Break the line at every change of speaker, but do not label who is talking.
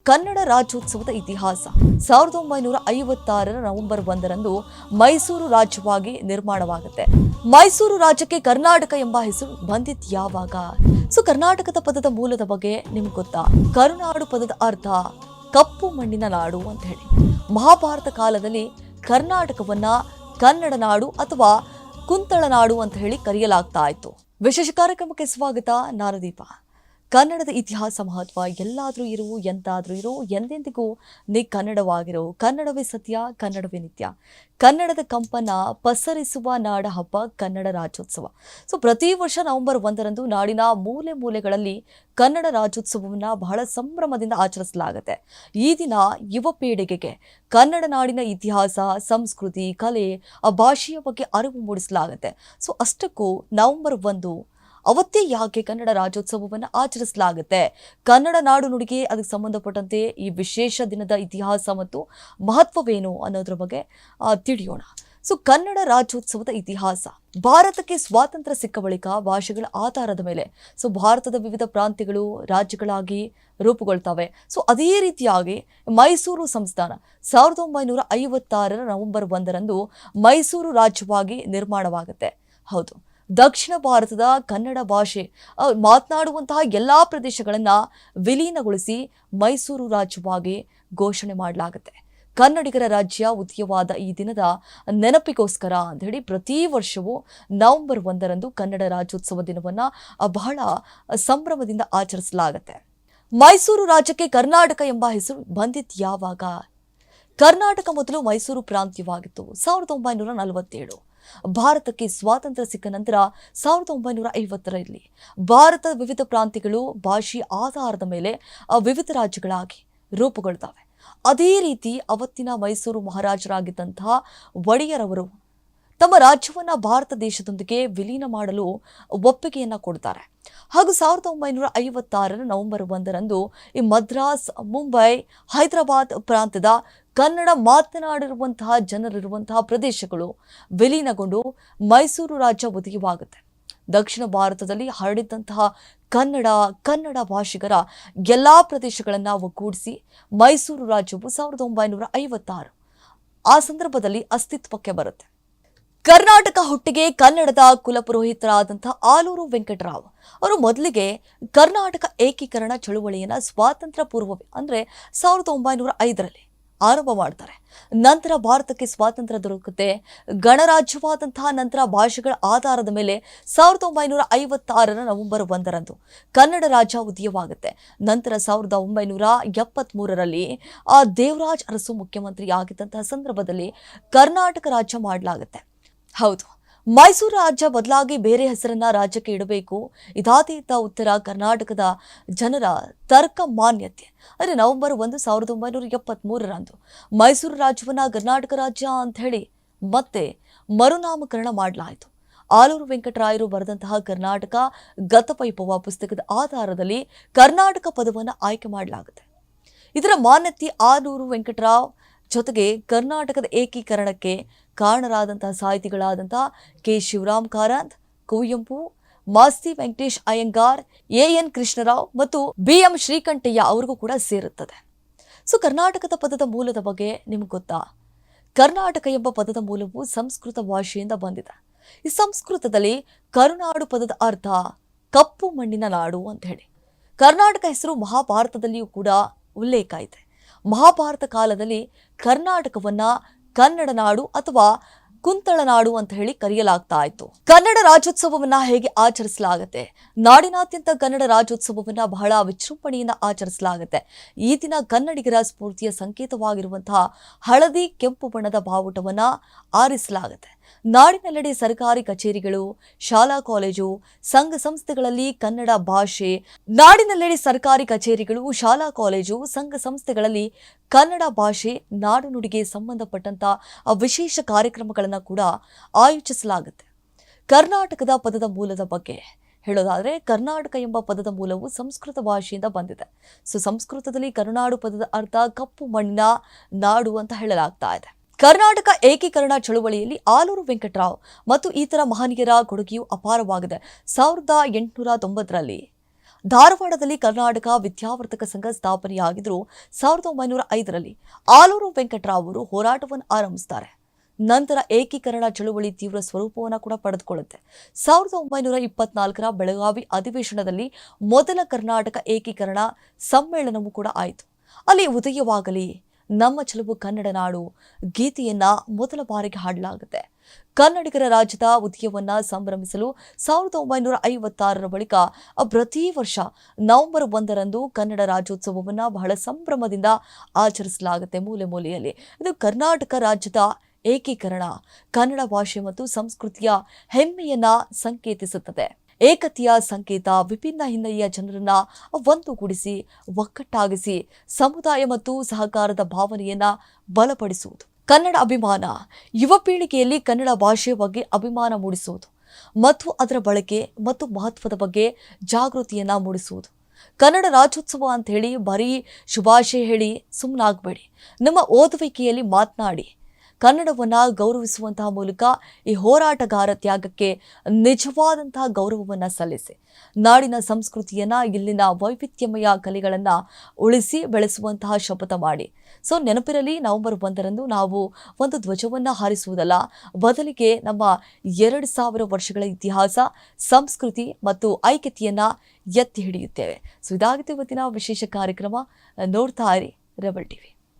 ಕನ್ನಡ ರಾಜ್ಯೋತ್ಸವದ ಇತಿಹಾಸ 1956ರ ನವೆಂಬರ್ 1ರಂದು ಮೈಸೂರು ರಾಜ್ಯವಾಗಿ ನಿರ್ಮಾಣವಾಗುತ್ತೆ. ಮೈಸೂರು ರಾಜ್ಯಕ್ಕೆ ಕರ್ನಾಟಕ ಎಂಬ ಹೆಸರು ಬಂದಿದ್ದು ಯಾವಾಗ? ಕರ್ನಾಟಕದ ಪದದ ಮೂಲದ ಬಗ್ಗೆ ನಿಮ್ಗೆ ಗೊತ್ತಾ? ಕರುನಾಡು ಪದದ ಅರ್ಥ ಕಪ್ಪು ಮಣ್ಣಿನ ನಾಡು ಅಂತ ಹೇಳಿ. ಮಹಾಭಾರತ ಕಾಲದಲ್ಲಿ ಕರ್ನಾಟಕವನ್ನ ಕನ್ನಡ ನಾಡು ಅಥವಾ ಕುಂತಳ ನಾಡು ಅಂತ ಹೇಳಿ ಕರೆಯಲಾಗ್ತಾ ಇತ್ತು. ವಿಶೇಷ ಕಾರ್ಯಕ್ರಮಕ್ಕೆ ಸ್ವಾಗತ. ನಾನು ದೀಪ. ಕನ್ನಡದ ಇತಿಹಾಸ ಮಹತ್ವ ಎಲ್ಲಾದ್ರೂ ಇರು, ಎಂತಾದ್ರೂ ಇರು, ಎಂದೆಂದಿಗೂ ನೀ ಕನ್ನಡವಾಗಿರೋ. ಕನ್ನಡವೇ ಸತ್ಯ, ಕನ್ನಡವೇ ನಿತ್ಯ. ಕನ್ನಡದ ಕಂಪನ ಪಸರಿಸುವ ನಾಡ ಹಬ್ಬ ಕನ್ನಡ ರಾಜ್ಯೋತ್ಸವ. ಪ್ರತಿ ವರ್ಷ ನವೆಂಬರ್ 1ರಂದು ನಾಡಿನ ಮೂಲೆ ಮೂಲೆಗಳಲ್ಲಿ ಕನ್ನಡ ರಾಜ್ಯೋತ್ಸವವನ್ನು ಬಹಳ ಸಂಭ್ರಮದಿಂದ ಆಚರಿಸಲಾಗುತ್ತೆ. ಈ ದಿನ ಯುವ ಪೀಳಿಗೆಗೆ ಕನ್ನಡ ನಾಡಿನ ಇತಿಹಾಸ, ಸಂಸ್ಕೃತಿ, ಕಲೆ, ಆ ಭಾಷೆಯ ಬಗ್ಗೆ ಅರಿವು ಮೂಡಿಸಲಾಗುತ್ತೆ. ಅಷ್ಟಕ್ಕೂ ನವೆಂಬರ್ 1 ಅವತ್ತೇ ಯಾಕೆ ಕನ್ನಡ ರಾಜ್ಯೋತ್ಸವವನ್ನು ಆಚರಿಸಲಾಗುತ್ತೆ? ಕನ್ನಡ ನಾಡು ನುಡಿಗೆ ಅದಕ್ಕೆ ಸಂಬಂಧಪಟ್ಟಂತೆ ಈ ವಿಶೇಷ ದಿನದ ಇತಿಹಾಸ ಮತ್ತು ಮಹತ್ವವೇನು ಅನ್ನೋದ್ರ ಬಗ್ಗೆ ತಿಳಿಯೋಣ. ಕನ್ನಡ ರಾಜ್ಯೋತ್ಸವದ ಇತಿಹಾಸ. ಭಾರತಕ್ಕೆ ಸ್ವಾತಂತ್ರ್ಯ ಸಿಕ್ಕ ಬಳಿಕ ಭಾಷೆಗಳ ಆಧಾರದ ಮೇಲೆ ಭಾರತದ ವಿವಿಧ ಪ್ರಾಂತ್ಯಗಳು ರಾಜ್ಯಗಳಾಗಿ ರೂಪುಗೊಳ್ತವೆ. ಅದೇ ರೀತಿಯಾಗಿ ಮೈಸೂರು ಸಂಸ್ಥಾನ 1956ರ ನವೆಂಬರ್ 1ರಂದು ಮೈಸೂರು ರಾಜ್ಯವಾಗಿ ನಿರ್ಮಾಣವಾಗುತ್ತೆ. ಹೌದು, ದಕ್ಷಿಣ ಭಾರತದ ಕನ್ನಡ ಭಾಷೆ ಮಾತನಾಡುವಂತಹ ಎಲ್ಲ ಪ್ರದೇಶಗಳನ್ನು ವಿಲೀನಗೊಳಿಸಿ ಮೈಸೂರು ರಾಜ್ಯವಾಗಿ ಘೋಷಣೆ ಮಾಡಲಾಗುತ್ತೆ. ಕನ್ನಡಿಗರ ರಾಜ್ಯ ಉದಯವಾದ ಈ ದಿನದ ನೆನಪಿಗೋಸ್ಕರ ಅಂತ ಹೇಳಿ ಪ್ರತಿ ವರ್ಷವೂ ನವೆಂಬರ್ 1ರಂದು ಕನ್ನಡ ರಾಜ್ಯೋತ್ಸವ ದಿನವನ್ನು ಬಹಳ ಸಂಭ್ರಮದಿಂದ ಆಚರಿಸಲಾಗುತ್ತೆ. ಮೈಸೂರು ರಾಜ್ಯಕ್ಕೆ ಕರ್ನಾಟಕ ಎಂಬ ಹೆಸರು ಬಂದಿದ್ದು ಯಾವಾಗ? ಕರ್ನಾಟಕ ಮೊದಲು ಮೈಸೂರು ಪ್ರಾಂತ್ಯವಾಗಿತ್ತು. 1947 ಭಾರತಕ್ಕೆ ಸ್ವಾತಂತ್ರ್ಯ ಸಿಕ್ಕ ನಂತರ 1950ರಲ್ಲಿ ಭಾರತದ ವಿವಿಧ ಪ್ರಾಂತ್ಯಗಳು ಭಾಷೆಯ ಆಧಾರದ ಮೇಲೆ ವಿವಿಧ ರಾಜ್ಯಗಳಾಗಿ ರೂಪುಗೊಳ್ತವೆ. ಅದೇ ರೀತಿ ಅವತ್ತಿನ ಮೈಸೂರು ಮಹಾರಾಜರಾಗಿದ್ದಂತಹ ಒಡೆಯರವರು ತಮ್ಮ ರಾಜ್ಯವನ್ನ ಭಾರತ ದೇಶದೊಂದಿಗೆ ವಿಲೀನ ಮಾಡಲು ಒಪ್ಪಿಗೆಯನ್ನ ಕೊಡ್ತಾರೆ. ಹಾಗೂ 1956ರ ನವೆಂಬರ್ 1ರಂದು ಈ ಮದ್ರಾಸ್, ಮುಂಬೈ, ಹೈದರಾಬಾದ್ ಪ್ರಾಂತ್ಯದ ಕನ್ನಡ ಮಾತನಾಡಿರುವಂತಹ ಜನರಿರುವಂತಹ ಪ್ರದೇಶಗಳು ವಿಲೀನಗೊಂಡು ಮೈಸೂರು ರಾಜ್ಯ ಉದಯವಾಗುತ್ತೆ. ದಕ್ಷಿಣ ಭಾರತದಲ್ಲಿ ಹರಡಿದ್ದಂತಹ ಕನ್ನಡ ಭಾಷಿಗರ ಎಲ್ಲಾ ಪ್ರದೇಶಗಳನ್ನು ಒಗ್ಗೂಡಿಸಿ ಮೈಸೂರು ರಾಜ್ಯವು 1956 ಆ ಸಂದರ್ಭದಲ್ಲಿ ಅಸ್ತಿತ್ವಕ್ಕೆ ಬರುತ್ತೆ. ಕರ್ನಾಟಕ ಹುಟ್ಟಿಗೆ ಕನ್ನಡದ ಕುಲಪುರೋಹಿತರಾದಂತಹ ಆಲೂರು ವೆಂಕಟರಾವ್ ಅವರು ಮೊದಲಿಗೆ ಕರ್ನಾಟಕ ಏಕೀಕರಣ ಚಳುವಳಿಯನ್ನ ಸ್ವಾತಂತ್ರ್ಯ ಪೂರ್ವವೇ ಅಂದ್ರೆ 1905ರಲ್ಲಿ ಆರಂಭ ಮಾಡ್ತಾರೆ. ನಂತರ ಭಾರತಕ್ಕೆ ಸ್ವಾತಂತ್ರ್ಯ ದೊರಕುತ್ತೆ. ಗಣರಾಜ್ಯವಾದಂತಹ ನಂತರ ಭಾಷೆಗಳ ಆಧಾರದ ಮೇಲೆ 1956ರ ನವೆಂಬರ್ 1ರಂದು ಕನ್ನಡ ರಾಜ್ಯ ಉದಯವಾಗುತ್ತೆ. ನಂತರ 1973ರಲ್ಲಿ ದೇವರಾಜ್ ಅರಸು ಮುಖ್ಯಮಂತ್ರಿ ಆಗಿದ್ದಂತಹ ಸಂದರ್ಭದಲ್ಲಿ ಕರ್ನಾಟಕ ರಾಜ್ಯ ಮಾಡಲಾಗುತ್ತೆ. ಹೌದು, ಮೈಸೂರು ರಾಜ್ಯ ಬದಲಾಗಿ ಬೇರೆ ಹೆಸರನ್ನ ರಾಜ್ಯಕ್ಕೆ ಇಡಬೇಕು. ಇದಾತೀತ ಉತ್ತರ ಕರ್ನಾಟಕದ ಜನರ ತರ್ಕ ಮಾನ್ಯತೆ. ಅಂದರೆ ನವೆಂಬರ್ 1, 1973ರಂದು ಮೈಸೂರು ರಾಜ್ಯವನ್ನ ಕರ್ನಾಟಕ ರಾಜ್ಯ ಅಂತ ಹೇಳಿ ಮತ್ತೆ ಮರುನಾಮಕರಣ ಮಾಡಲಾಯಿತು. ಆಲೂರು ವೆಂಕಟರಾಯರು ಬರೆದಂತಹ ಕರ್ನಾಟಕ ಗತವೈಭವ ಪುಸ್ತಕದ ಆಧಾರದಲ್ಲಿ ಕರ್ನಾಟಕ ಪದವನ್ನು ಆಯ್ಕೆ ಮಾಡಲಾಗುತ್ತೆ. ಇದರ ಮಾನ್ಯತೆ ಆಲೂರು ವೆಂಕಟರಾವ್ ಜೊತೆಗೆ ಕರ್ನಾಟಕದ ಏಕೀಕರಣಕ್ಕೆ ಕಾರಣರಾದಂತಹ ಸಾಹಿತಿಗಳಾದಂತಹ ಕೆ. ಶಿವರಾಮ್ ಕಾರಂತ್, ಕುವೆಂಪು, ಮಾಸ್ತಿ ವೆಂಕಟೇಶ್ ಅಯ್ಯಂಗಾರ್, ಎ.ಎನ್. ಕೃಷ್ಣರಾವ್ ಮತ್ತು ಬಿ.ಎಂ. ಶ್ರೀಕಂಠಯ್ಯ ಅವರಿಗೂ ಕೂಡ ಸೇರುತ್ತದೆ. ಕರ್ನಾಟಕದ ಪದದ ಮೂಲದ ಬಗ್ಗೆ ನಿಮ್ಗೆ ಗೊತ್ತಾ? ಕರ್ನಾಟಕ ಎಂಬ ಪದದ ಮೂಲವು ಸಂಸ್ಕೃತ ಭಾಷೆಯಿಂದ ಬಂದಿದೆ. ಈ ಸಂಸ್ಕೃತದಲ್ಲಿ ಕರುನಾಡು ಪದದ ಅರ್ಥ ಕಪ್ಪು ಮಣ್ಣಿನ ನಾಡು ಅಂತ ಹೇಳಿ. ಕರ್ನಾಟಕ ಹೆಸರು ಮಹಾಭಾರತದಲ್ಲಿಯೂ ಕೂಡ ಉಲ್ಲೇಖ ಇದೆ. ಮಹಾಭಾರತ ಕಾಲದಲ್ಲಿ ಕರ್ನಾಟಕವನ್ನ ಕನ್ನಡ ನಾಡು ಅಥವಾ ಕುಂತಳ ನಾಡು ಅಂತ ಹೇಳಿ ಕರೆಯಲಾಗ್ತಾ ಇತ್ತು. ಕನ್ನಡ ರಾಜ್ಯೋತ್ಸವವನ್ನ ಹೇಗೆ ಆಚರಿಸಲಾಗುತ್ತೆ? ನಾಡಿನಾದ್ಯಂತ ಕನ್ನಡ ರಾಜ್ಯೋತ್ಸವವನ್ನ ಬಹಳ ವಿಜೃಂಭಣೆಯಿಂದ ಆಚರಿಸಲಾಗುತ್ತೆ. ಈ ದಿನ ಕನ್ನಡಿಗರ ಸ್ಫೂರ್ತಿಯ ಸಂಕೇತವಾಗಿರುವಂತಹ ಹಳದಿ ಕೆಂಪು ಬಣ್ಣದ ಬಾವುಟವನ್ನ ಆರಿಸಲಾಗುತ್ತೆ. ನಾಡಿನೆಲ್ಲೆಡೆ ಸರ್ಕಾರಿ ಕಚೇರಿಗಳು, ಶಾಲಾ ಕಾಲೇಜು, ಸಂಘ ಸಂಸ್ಥೆಗಳಲ್ಲಿ ಕನ್ನಡ ಭಾಷೆ, ನಾಡಿನೆಲ್ಲೆಡೆ ಸರ್ಕಾರಿ ಕಚೇರಿಗಳು, ಶಾಲಾ ಕಾಲೇಜು, ಸಂಘ ಸಂಸ್ಥೆಗಳಲ್ಲಿ ಕನ್ನಡ ಭಾಷೆ, ನಾಡು ನುಡಿಗೆ ಸಂಬಂಧಪಟ್ಟಂತ ವಿಶೇಷ ಕಾರ್ಯಕ್ರಮಗಳನ್ನು ಕೂಡ ಆಯೋಜಿಸಲಾಗುತ್ತೆ. ಕರ್ನಾಟಕದ ಪದದ ಮೂಲದ ಬಗ್ಗೆ ಹೇಳೋದಾದ್ರೆ, ಕರ್ನಾಟಕ ಎಂಬ ಪದದ ಮೂಲವು ಸಂಸ್ಕೃತ ಭಾಷೆಯಿಂದ ಬಂದಿದೆ. ಸಂಸ್ಕೃತದಲ್ಲಿ ಕರುನಾಡು ಪದದ ಅರ್ಥ ಕಪ್ಪು ಮಣ್ಣಿನ ನಾಡು ಅಂತ ಹೇಳಲಾಗ್ತಾ ಇದೆ. ಕರ್ನಾಟಕ ಏಕೀಕರಣ ಚಳುವಳಿಯಲ್ಲಿ ಆಲೂರು ವೆಂಕಟರಾವ್ ಮತ್ತು ಇತರ ಮಹನೀಯರ ಕೊಡುಗೆಯು ಅಪಾರವಾಗಿದೆ. 1890ರಲ್ಲಿ ಧಾರವಾಡದಲ್ಲಿ ಕರ್ನಾಟಕ ವಿದ್ಯಾವರ್ತಕ ಸಂಘ ಸ್ಥಾಪನೆಯಾಗಿದ್ದರೂ 1905ರಲ್ಲಿ ಆಲೂರು ವೆಂಕಟರಾವ್ ಅವರು ಹೋರಾಟವನ್ನು ಆರಂಭಿಸುತ್ತಾರೆ. ನಂತರ ಏಕೀಕರಣ ಚಳುವಳಿ ತೀವ್ರ ಸ್ವರೂಪವನ್ನು ಕೂಡ ಪಡೆದುಕೊಳ್ಳುತ್ತೆ. 1924ರ ಬೆಳಗಾವಿ ಅಧಿವೇಶನದಲ್ಲಿ ಮೊದಲ ಕರ್ನಾಟಕ ಏಕೀಕರಣ ಸಮ್ಮೇಳನವೂ ಕೂಡ ಆಯಿತು. ಅಲ್ಲಿ ಉದಯವಾಗಲಿ ನಮ್ಮ ಚೆಲುವು ಕನ್ನಡ ನಾಡು ಗೀತೆಯನ್ನ ಮೊದಲ ಬಾರಿಗೆ ಹಾಡಲಾಗುತ್ತೆ. ಕನ್ನಡಿಗರ ರಾಜ್ಯದ ಉದಯವನ್ನ ಸಂಭ್ರಮಿಸಲು 1956ರ ಬಳಿಕ ಪ್ರತಿ ವರ್ಷ ನವೆಂಬರ್ 1ರಂದು ಕನ್ನಡ ರಾಜ್ಯೋತ್ಸವವನ್ನು ಬಹಳ ಸಂಭ್ರಮದಿಂದ ಆಚರಿಸಲಾಗುತ್ತೆ. ಮೂಲೆ ಮೂಲೆಯಲ್ಲಿ ಇದು ಕರ್ನಾಟಕ ರಾಜ್ಯದ ಏಕೀಕರಣ, ಕನ್ನಡ ಭಾಷೆ ಮತ್ತು ಸಂಸ್ಕೃತಿಯ ಹೆಮ್ಮೆಯನ್ನ ಸಂಕೇತಿಸುತ್ತದೆ. ಏಕತೆಯ ಸಂಕೇತ, ವಿಭಿನ್ನ ಹಿನ್ನೆಲೆಯ ಜನರನ್ನ ಒಂದುಗೂಡಿಸಿ ಒಕ್ಕಟ್ಟಾಗಿಸಿ ಸಮುದಾಯ ಮತ್ತು ಸಹಕಾರದ ಭಾವನೆಯನ್ನ ಬಲಪಡಿಸುವುದು. ಕನ್ನಡ ಅಭಿಮಾನ, ಯುವ ಪೀಳಿಗೆಯಲ್ಲಿ ಕನ್ನಡ ಭಾಷೆಯ ಬಗ್ಗೆ ಅಭಿಮಾನ ಮೂಡಿಸುವುದು ಮತ್ತು ಅದರ ಬಳಕೆ ಮತ್ತು ಮಹತ್ವದ ಬಗ್ಗೆ ಜಾಗೃತಿಯನ್ನ ಮೂಡಿಸುವುದು. ಕನ್ನಡ ರಾಜ್ಯೋತ್ಸವ ಅಂತ ಹೇಳಿ ಬರೀ ಶುಭಾಶಯ ಹೇಳಿ ಸುಮ್ಮನಾಗಬೇಡಿ. ನಮ್ಮ ಓದುವಿಕೆಯಲ್ಲಿ ಮಾತನಾಡಿ ಕನ್ನಡವನ್ನ ಗೌರವಿಸುವಂತಹ ಮೂಲಕ ಈ ಹೋರಾಟಗಾರ ತ್ಯಾಗಕ್ಕೆ ನಿಜವಾದಂತಹ ಗೌರವವನ್ನ ಸಲ್ಲಿಸಿ ನಾಡಿನ ಸಂಸ್ಕೃತಿಯನ್ನ, ಇಲ್ಲಿನ ವೈವಿಧ್ಯಮಯ ಕಲೆಗಳನ್ನ ಉಳಿಸಿ ಬೆಳೆಸುವಂತಹ ಶಪಥ ಮಾಡಿ. ನೆನಪಿರಲಿ, ನವೆಂಬರ್ 1ರಂದು ನಾವು ಒಂದು ಧ್ವಜವನ್ನ ಹಾರಿಸುವುದಲ್ಲ, ಬದಲಿಗೆ ನಮ್ಮ 2000 ವರ್ಷಗಳ ಇತಿಹಾಸ, ಸಂಸ್ಕೃತಿ ಮತ್ತು ಐಕ್ಯತೆಯನ್ನ ಎತ್ತಿ ಹಿಡಿಯುತ್ತೇವೆ. ಇದಾಗಿತ್ತು ಇವತ್ತಿನ ವಿಶೇಷ ಕಾರ್ಯಕ್ರಮ. ನೋಡ್ತಾ ಇರಿ ರೆಬೆಲ್ ಟಿವಿ.